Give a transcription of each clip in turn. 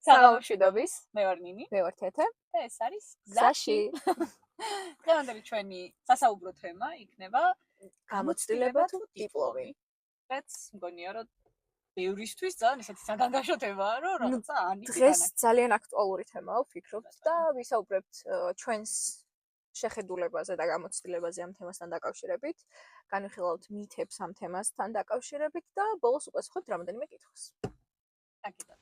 საღამოშვიდობის მე ვარ ნინი მე ვარ თეთე და ეს არის გზაში დღევანდელი ჩვენი სასაუბრო თემა იქნება გამოცდილება თუ დიპლომი რაც მგონია რომ ბევრისთვის ძალიან ესეთი საგანგაშო თემაა რომ რაღაცა ანიკი დღეს ძალიან აქტუალური თემაა ვფიქრობთ და ვისაუბრებთ ჩვენს შეხედულებაზე და გამოცდილებაზე ამ თემასთან დაკავშირებით განვიხილავთ მითებს ამ თემასთან დაკავშირებით და ბოლოს უკვე ვხვდებით რამოდენიმე კითხვას აკეთებ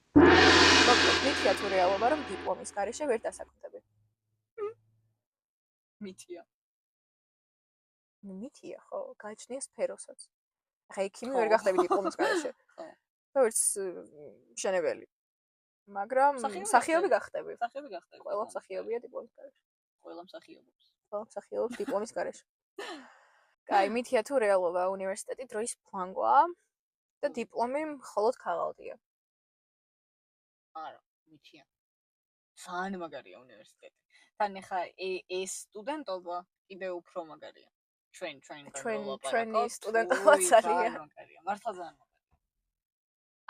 მოკლედ მითია თუ რეალობა რომ დიპლომის გარეშე ვერ დასაქმდები მითია ხო გააჩნია სფეროსაც ახლა ექიმი ვერ გახდები დიპლომის გარეშე ხო ვერც მშენებელი მაგრამ მსახიობი გახდები ყველა მსახიობია დიპლომის გარეშე ყველა მსახიობობს ყველა მსახიობს დიპლომის გარეშე კაი მითია თუ რეალობა უნივერსიტეტი დროის ფლანგვა და დიპლომი მხოლოდ ქაღალდია არა მითია ძალიან მაგარია უნივერსიტეტი თან ახლა ეს სტუდენტობა კიდევ უფრო მაგარია ჩვენი სტუდენტობაც არია მართლა ძალიან მაგარია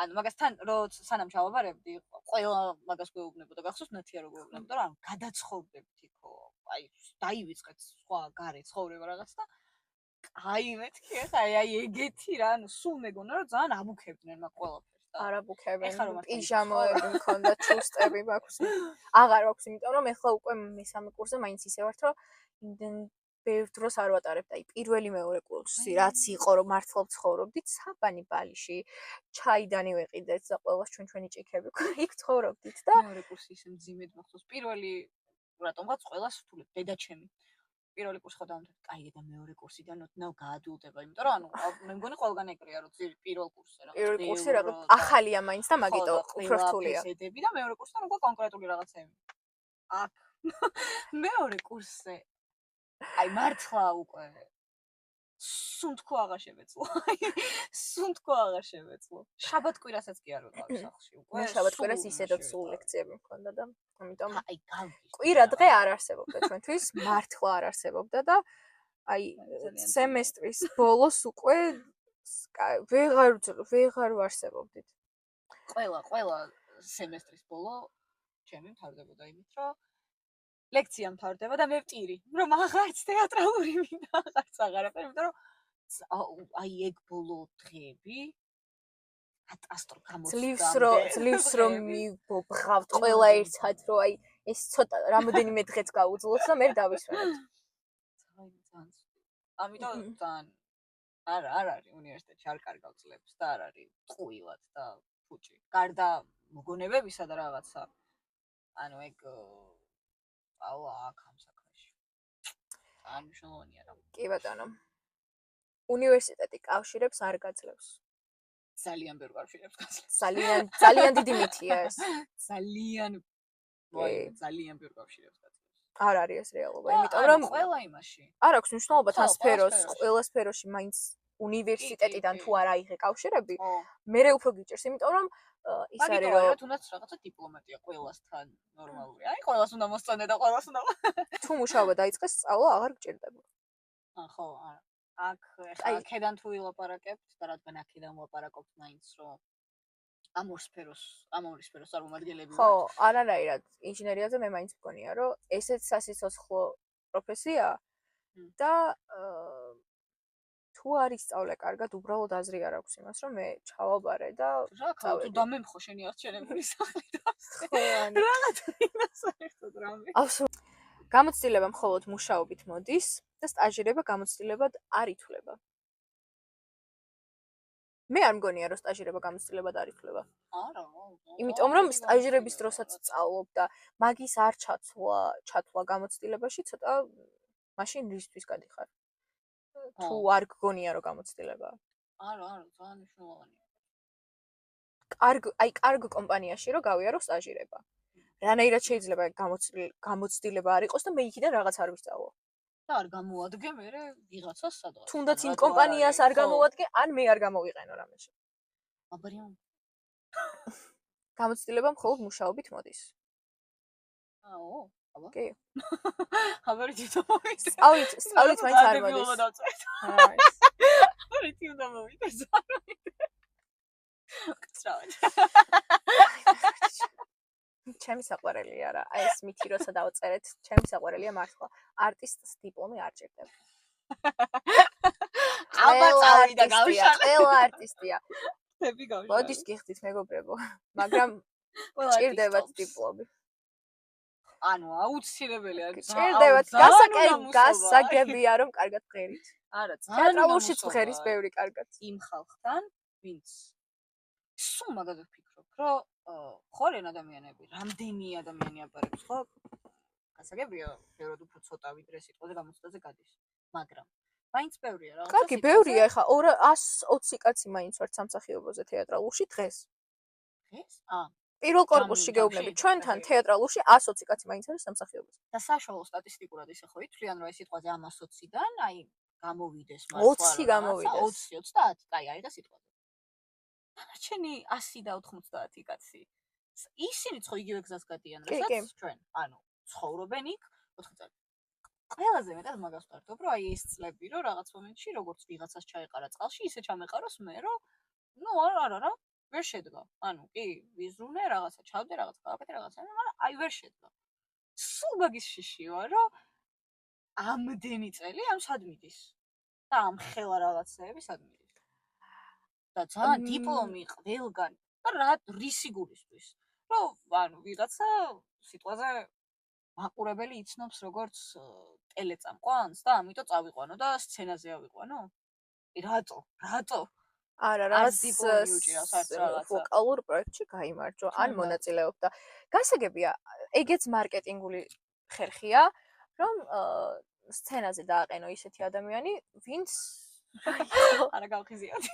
ანუ მაგასთან რომ სანამ ჩავაბარებდი ყველა მაგას გვეუბნებოდა გახსოვს ნათია რო გვეუბნებოდა რომ გადაცხოვრდებით იქო აი დაივიწყეთ სხვა გარე ცხოვრება რაღაც და აი მეთქი ახლა აი ეგეთი რა ანუ სულ მეგონა რომ ძალიან აბუქებდნენ მაგ ყველაფერს და არ აბუქებენ პიჟამოები მქონდა ჩუსტები მაქვს აღარ აქვს იმიტომ რომ ეხლა უკვე მესამე კურსზე მაინც ისე ვართ რომ იმდენ ბევრ დროს არ ვატარებთ აი პირველი მეორე კურსი რაც იყო რომ მართლა ვცხოვრობდით საბანი ბალიში ჩაიდანი ვეყიდეთ და ყველას ჩვენი ჭიქები იქ ცხოვრობდით და მეორე კურსი ისე მძიმედ მახსოვს პირველი რატომღაც ყველას ვთვლით დედაჩემი პირველი კურსი ხო დავამთავრე კაი და მეორე კურსიდან ოდნავ გაადულდება იმიტომ რომ ანუ მე მგონი ყველგან ეგრეა რომ პირველ კურსზე პირველი კურსი რაღაც ახალია მაინც და მაგიტო უფრო რთულია და მეორე კურსიდან უკვე კონკრეტული რაღაცები აქ მეორე კურსზე აი მართლა უკვე სუნთქო აღარ შევეძლო სუნთქო აღარ შევეძლო შაბათ-კვირასაც კი არ ვიყავი სახლში უკვე მე შაბათ-კვირას ისედაც სულ ლექციები მქონდა და ამიტომ აი კვირა დღე არ არსებობდა ჩვენთვის მართლა არ არსებობდა და აი სემესტრის ბოლოს უკვე ვეღარ ვარსებობდით ყველა სემესტრის ბოლო ჩემი მთავრდებოდა იმით რომ ლექცია მთავრდება და მე ვტირი რომ აღარც თეატრალური მინდა აღარც აღარაფერი იმიტომ რომ აი ეგ ბოლო დღეები კატასტროფა ძლივს რომ მივბღავთ ყველა ერთად რომ აი ეს ცოტა რამოდენიმე დღეც გაუძლოთ და მე დავისვენებთ ამიტომ თან არ არის უნივერსიტეტში არ კარგავ წლებს და არ არის ტყუილად და ფუჭი გარდა მოგონებებისა და რაღაცა ანუ ეგ აუ აქ ამ საქმეში ძალიან მნიშვნელოვანია რა კი ბატონო უნივერსიტეტი კავშირებს არ გაძლევს ძალიან ბევრ კავშირებს გაძლევს ძალიან დიდი მითია ეს ძალიან ბევრ კავშირებს გაძლევს არ არის ეს რეალობა იმიტომ რომ ყველა იმაში არ აქვს მნიშვნელობა თან სფეროს ყველა სფეროში მაინც უნივერსიტეტიდან თუ არ აიღე კავშირები მერე უფრო გიჭირს იმიტომ რომ ის არის რომ თუნდაც რაღაცა დიპლომატია ყველასთან ნორმალური. აი ყველას უნდა მოსწონე და ყველას უნდა თუ მუშაობა დაიწყეს სწავლა აღარ გჭირდება. ხო, არა. აქ ახლა აქედან თუ ვილაპარაკებთ და რადგან აქედან ვლაპარაკობთ მაინც რომ ამ ორი სფეროს წარმომადგენლები ვართ. ხო, არანაირად ინჟინერიაზე მე მაინც მგონია რომ ესეც სასიცოცხლო პროფესია და თუ არ ისწავლე კარგად, უბრალოდ აზრი არ აქვს იმას, რომ მე ჩავაბარე და თუ დამემხო შენი აღჩენებული სახლი და რაღაცა ინასაერთოდ რამე. აბსოლუტურად. გამოცდილება მხოლოდ მუშაობით მოდის და სტაჟირება გამოცდილებად არ ითვლება. მე არ მგონია, რომ სტაჟირება გამოცდილებად არ ითვლება. არა. იმიტომ რომ სტაჟირების დროსაც სწავლობ და მაგის არ ჩათვლა გამოცდილებაში ცოტა მაშინ რისთვის გადიხარ? თუ არ გგონია რომ გამოცდილებაა. არა, ძალიან მნიშვნელოვანია. კარგ კომპანიაში რომ გავიარო სტაჟირება. რანაირად შეიძლება გამოცდილება არ იყოს და მე იქიდან რაღაც არ ვისწავლო. და არ გამოადგე მე ვიღაცას სადღაც. თუნდაც იმ კომპანიას არ გამოადგე, ან მე არ გამოვიყენო რამეში. აბარიამ. გამოცდილება მხოლოდ მუშაობით მოდის. აო, აბა. კი. აბარიამ მომიწე. სწავლით მაინც არ მოდის. აბარიამ უნდა მომიწეს. სწავლით. ჩემი საყვარელია რა. აი ეს მითი როცა დავწერეთ, ჩემი საყვარელია მართლა. არტისტის დიპლომი არ ჭირდება. აბა წავიდა გავშალე. ყველა არტისტია. თები გავშალე. მოდის გიხდით მეგობრებო, მაგრამ ჭირდებათ დიპლომი. ანუ აუცილებელია. ჭირდებათ გასაგებია რომ კარგად ღერით. არა, თეატრალურშიც ღერის ბევრი კარგად. იმ ხალხთან, ვინც სულ მაგაზე ვფიქრობ, რომ ხორენ ადამიანები, რამდენი ადამიანი აბარებს, ხო? გასაგებია, ბევრად უფრო ცოტა ვიდრე სიტყვაზე გამოცდაზე გადის. მაგრამ მაინც ბევრია რა. კარგი, ბევრია ხა 120 კაცი მაინც ვართ სამსახიობოზე თეატრალურში დღეს. დღეს? პირველ კორპუსში გეუბნები, ჩვენთან თეატრალურში 120 კაცი მაინც არის სამსახიობოზე. და საშუალო სტატისტიკურად ისე ხო ითვლიან, რომ ეს სიტყვაზე 120-დან, აი, გამოვიდეს 20 გამოვიდეს. 20-30, კაი, არის და სიტყვაზე. ჩვენი 100 და 90 კაცი. ისინიც ხო იგივე გზას გადიან, რასაც ჩვენ, ანუ ცხოვრობენ იქ 4 წელი. ყველაზე მეტად მაგას ვტარდობ, რომ აი ეს წლები, რომ რაღაც მომენტში როგორც ვიღაცას ჩაეყარა წყალში, ისე ჩამეყაროს მე, რომ ნუ არა, ვერ შედგა. ანუ კი, ვიზრუნე რაღაცა, ჩავდე რაღაცა, გავაკეთე რაღაცა, მაგრამ აი ვერ შედგა. სულ მაგის შიში ვარ, რომ ამდენი წელი ამ სადმიდის. და ამ ხელა რაღაცეები სადმიდის. და ძალიან დიპლომი ყველგან და რა რისი გულისთვის. რომ ანუ ვიღაცა სიტყვაზე მაყურებელი იცნობს როგორც ტელეწამყვანს და ამიტომ წავიყვანო და სცენაზე ავიყვანო? რატო? არა, რაღაც ვოკალურ პროექტში გაიმარჯვა, ან მონაწილეობდა. გასაგებია, ეგეც მარკეტინგული ხერხია, რომ სცენაზე დააყენო ისეთი ადამიანი, ვინც არა გავხიზიოთ.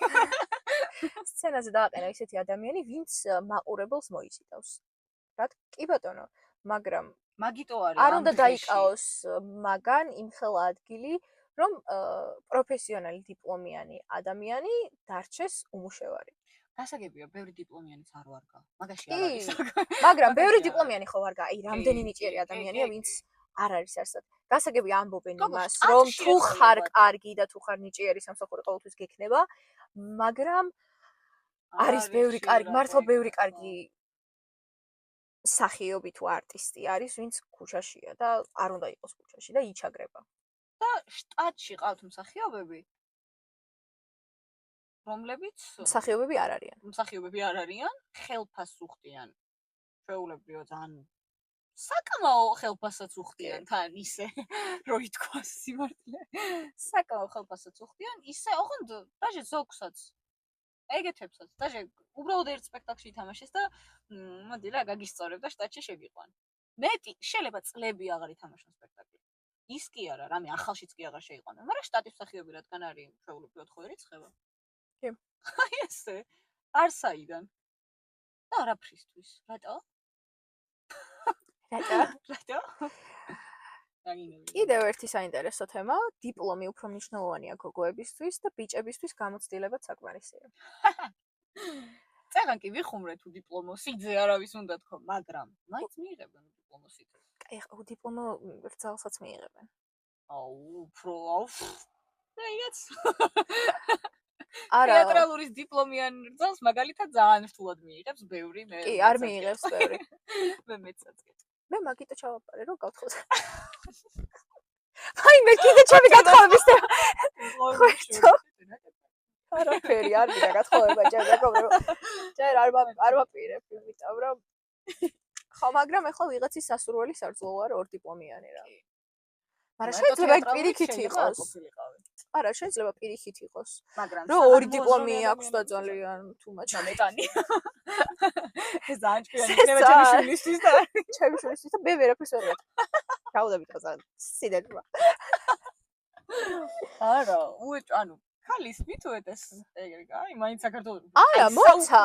სცენაზე დააყენო ისეთი ადამიანი, ვინც მაყურებელს მოიციტავს. რა კი ბატონო, მაგრამ მაგიტო არის არ უნდა დაიკაოს მაგან იმხელა ადგილი, რომ პროფესიონალი დიპლომიანი ადამიანი დარჩეს უმუშევარი. გასაგებია, ბევრი დიპლომიანიც არ ვარგა. მაგაში არ არის. მაგრამ ბევრი დიპლომიანი ხო ვარგა, აი რამდენი ნიჭიერი ადამიანია, ვინც არ არის არსად. გასაგებია ამბობენ იმას, რომ თუ ხარ კარგი და თუ ხარ ნიჭიერი სამსახური ყოველთვის გექნება, მაგრამ არის ბევრი კარგი, მართლა ბევრი კარგი სახიობი თუ არტისტი არის, ვინც ქუჩაშია და არ უნდა იყოს ქუჩაში და იჩაგრება. და შტატში ყავთ მსახიობები, რომლებიც მსახიობები არ არიან. მსახიობები არ არიან, ხელფასს უხდიან. ჩვეულებრივად ძალიან საკმაო ხელფასაც უხდიან თან ისე, რომ ითქვას სიმართლე. საკმაო ხელფასაც უხდიან, ისე ოღონდ დაჟე ზოგსაც. ეგეთებსაც, დაჟე უბრალოდ ერთ სპექტაკლში ითამაშეს და მოდი რა გაგისწორებ და შტატში შეგიყვან. მეტი შეიძლება წლები აღარ ითამაშონ სპექტაკლი. ის კი არა, რამე ახალშიც კი აღარ შეიყვანენ, მაგრამ შტატის მსახიობი რადგან არის ჩვეულებრივად ხო ერიცხება? კი. აი ესე, არსაიდან. და არაფრისთვის. რატო? კიდევ ერთი საინტერესო თემა, დიპლომი უფრო მნიშვნელოვანია გოგოებისთვის და ბიჭებისთვის გამოცდილებაც საკმარისია. წეგან კი ვიხუმრე თუ დიპლომოსიძე არავის უნდა თქო, მაგრამ მაინც მიიღებენ დიპლომოსიძე. აი, დიპლომო რძალსაც მიიღებენ. უფრო რაიც. თეატრალურის დიპლომიან რძალს მაგალითად ძალიან რთულად მიიღებს ბევრი მე. კი, არ მიიღებს ბევრი. მე მეცაც გეტყვი. მე მაგიტო ჩავაპარე რომ გავთხოვს. აი მე კიდე ჩემი გათხოვების თემა. არაფერი არ მინდა გათხოვება ჯერ მეგობრებო. ჯერ არ ვაპირებ, იმიტომ რომ ხო, მაგრამ ახლა ვიღაცის სასურველი სარძლოა რა 2 დიპლომიანი რა. მაგრამ შეიძლება პირიქით იყოს. არა, შეიძლება პირიქით იყოს. მაგრამ რომ 2 დიპლომი აქვს და ძალიან თუმაჩი მეტანი. ეს ძალიან ჭკვიანი იქნება ჩემი შვილისთვის და ჩემი შვილისთვის და მე ვერაფერს ვერ ვეთქვი. გავუდებით რა სიდერვა. არა, ანუ ხალის მითუეთეს ეგრე, აი, მაინც საქართველოს. არა, მოიცა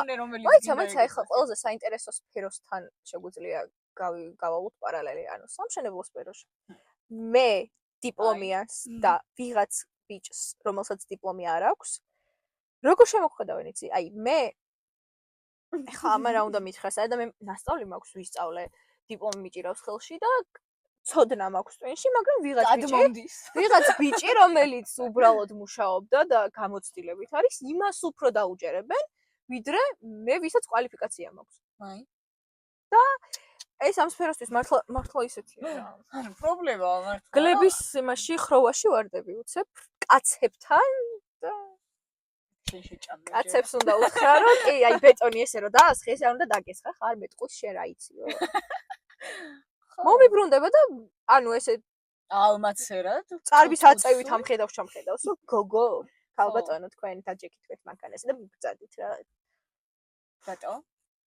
ახლა ყველაზე საინტერესო სფეროსთან შეგვიძლია გავაუთ პარალელი, ანუ სამშენებლო სფეროში. მე დიპლომიანს და ვიღაც ბიჭს, რომელსაც დიპლომი არ აქვს, როგორ შემოხვედავენ იცი? აი, მე ახლა ამან რა უნდა მითხრას, და მე ნასწავლი მაქვს ვისწავლე, დიპლომი მიჭირავს ხელში და ცოდნა მაქვს ტვინში, მაგრამ ვიღაც ბიჭი, რომელიც უბრალოდ მუშაობდა და გამოცდილებით არის, იმას უფრო დაუჯერებენ, ვიდრე მე, ვისაც კვალიფიკაცია მაქვს. აი. და ეს ამ სფეროსთვის მართლა ისეთია რა. ანუ პრობლემაა მართლა. გლების იმაში ხროვაში ვარდები უცებ კაცებთან და შენ შეჭამე. კაცებს უნდა უთხრა რომ კი აი ბეტონი ესე რომ დაასხე ესე არ უნდა დაგესხა ხარ მეტყვის შენ რა იციო. მომიბრუნდება და ანუ ესე ალმაცერად წარბის აწევით ამხედავს ჩამხედავს რომ გოგო ქალბატონო თქვენ დაჯექითვეთ მანქანაზე და მიბრძადით რა. რატო?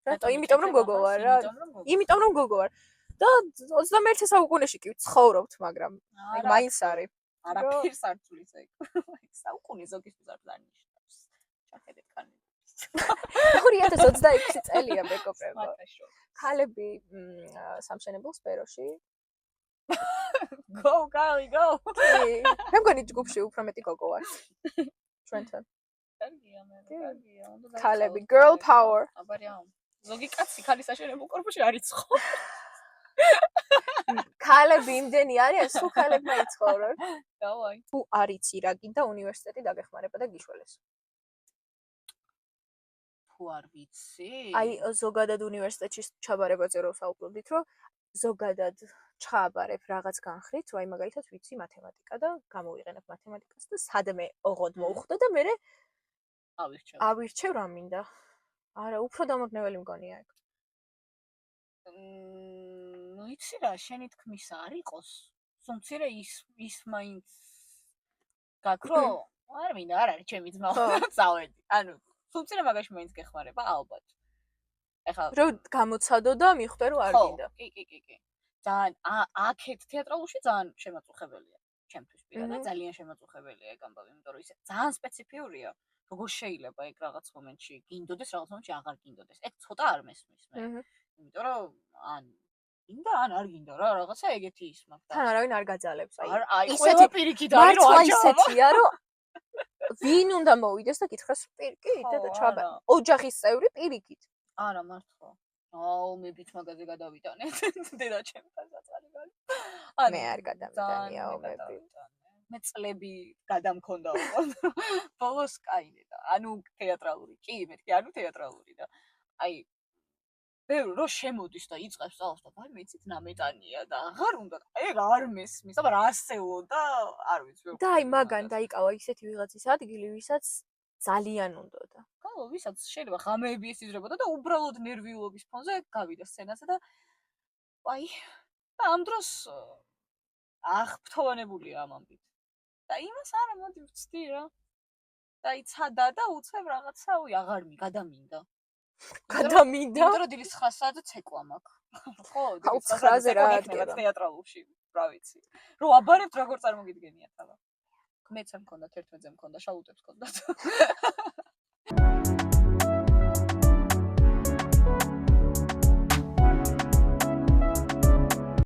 იმიტომ რომ გოგო ვარ რა. იმიტომ რომ გოგო ვარ. და 21 საუკუნეში კი ცხოვრობთ, მაგრამ აი მაინც არის. არაფერს არ თulis ეგ. საუკუნე ზოგისთვის არ დანიშნავს. ჩახედეთ კანონებს. 2026 წელია მეგობრებო. ქალები სამშენებლო სფეროში. Go, go. მე მგონი ჯგუფში უფრო მეტი გოგო ვარ. ჩვენთან. კარგია მე, კარგია. ქალები girl power. აბარია. ზოგი კაცი ქალის საშენებელ კორპუსში არ იცხო. ქალები იმდენი არიან, სულ ქალებმა იცხოვრონ. დავაი. თუ არ იცი რა გინდა უნივერსიტეტი დაგეხმარება და გიშველეს. თუ არ ვიცი. აი ზოგადად უნივერსიტეტში ჩაბარებაზე რო საუბრობდით, რომ ზოგადად ჩააბარებ რაღაც განხრით, რომ აი მაგალითად ვიცი მათემატიკა და გამოვიყენებ მათემატიკას და სადმე ოღონდ მოუხდა და მე ავირჩევ რა მინდა. არა, უფრო დამაბნეველი მგონია ეგ. ნუ იცი რა, შენი თქმისა არ იყოს. სუმცირე ის მაინც გაქრო, არ მინდა, არ არის ჩემი ძმა, წავედი. ანუ სუმცირე მაგაში მაინც გეხმარება ალბათ. ეხლა რომ გამოცადო და მიხვდე რომ არ გინდა. კი. ძალიან აქეთ თეატრალურში ძალიან შემაწუხებელია. ჩემთვის პირადად ძალიან შემაწუხებელია ეგ ამბავი, იმიტომ რომ ისე ძალიან სპეციფიურია. როგორ შეიძლება ეგ რაღაც მომენტში გინდოდეს, რაღაც მომენტში აღარ გინდოდეს. ეგ ცოტა არ მესმის მე. იმიტომ რომ ან გინდა ან არ გინდა რა, რაღაცა ეგეთი ის მაგდა. თან არავინ არ გაძალებს, აი ყველა პირიქით არის რომ მართლა ისეთია რომ ვინ უნდა მოვიდეს და გითხრას პირიქით და ჩაბა. ოჯახის წევრი პირიქით. არა მართლა. აუ მე ბიჭ მაგაზე გადავიტანეთ დედა ჩემთან საწყალი გალი. მე არ გადავიტანიაო მე. მე წლები გადამქონდა უყოდ. ბოლოს კაინე და ანუ თეატრალური. კი, მეთქი ანუ თეატრალური და აი ბევრი რო შემოდის და იწყებს სწავლას და ვაი მეცით ნამეტანია და აღარ უნდა ეგ არ მესმის, აბა რა ასეო და არ ვიცი. და აი მაგან დაიკავა ისეთი ვიღაცის ადგილი, ვისაც ძალიან უნდოდა. ხო, ვისაც შეიძლება ღამეები ეს იზრებოდა და უბრალოდ ნერვიულობის ფონზე გავიდა სცენაზე და აი და ამ დროს აღფრთოვანებულია ამ ამბით. და იმას არა მოდი ვცდი რა. და იცადა და უცებ რაღაცა აღარ გადამინდა. იმიტომ რომ დილის 9 საათზე ცეკვა მაქვს. ხო, დილის 9 საათზე რა აკეთებ თეატრალურში, რა ვიცი. რომ აბარებთ როგორ წარმოგიდგენიათ აბა. მეც არ მქონდა 11-ზე მქონდა, შალუტებს მქონდათ.